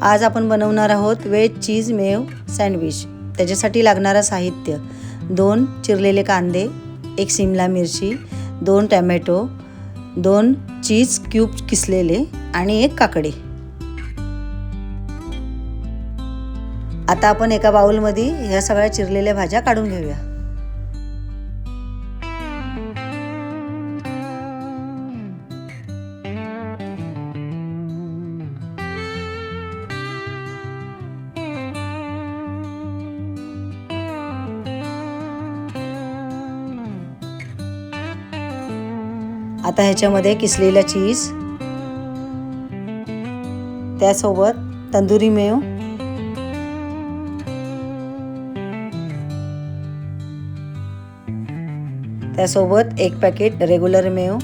आज आपण बनवणार आहोत व्हेज चीज मेव सँडविच। त्याच्यासाठी लागणारा साहित्य 2 चिरलेले कांदे, 1 शिमला मिरची, 2 टोमॅटो, 2 चीज क्यूब किसलेले आणि 1 काकडी। आता आपण एका बाउलमध्ये ह्या सगळ्या चिरलेल्या भाज्या काढून घेऊया। आता ह्याच्यामध्ये किसलेला चीज, त्यासोबत तंदुरी मेव, त्यासोबत 1 पॅकेट रेग्युलर मेव,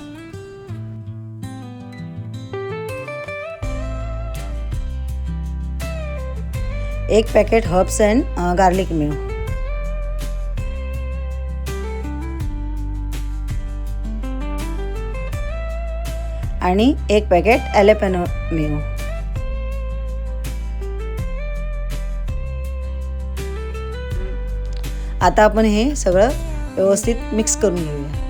एक पॅकेट हर्ब्स अँड गार्लिक मेव आणि 1 पॅकेट ॲलेपेनो मेव। आता आपण हे सगळं व्यवस्थित मिक्स करून घेऊया।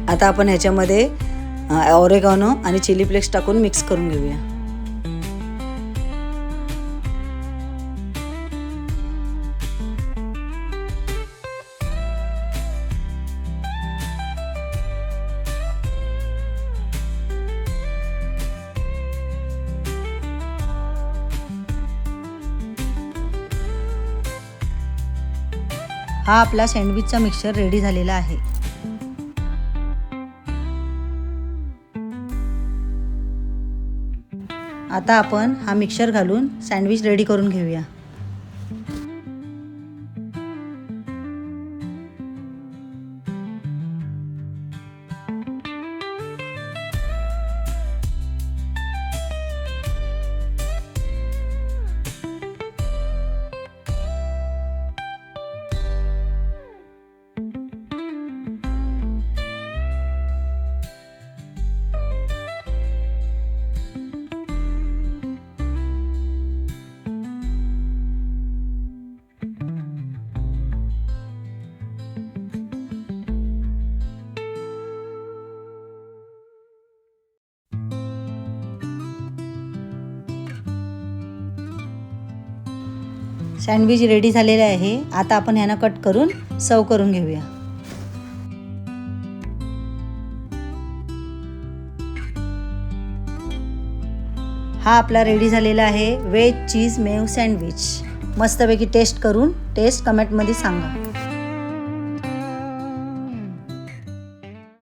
आता आपण ह्याच्यामध्ये ऑरेगानो आणि चिली फ्लेक्स टाकून मिक्स करून घेऊया। हा आपला सँडविचचा मिक्सचर रेडी झालेला आहे। आता आपण हा मिक्सचर घालून सँडविच रेडी करून घेऊया। सँडविच रेडी झालेले आहे। आता आपण ह्यांना कट करून सर्व करून घेऊया। हा आपला रेडी झालेला आहे व्हेज चीज मेव सँडविच। मस्तपैकी टेस्ट करून कमेंटमध्ये सांगा।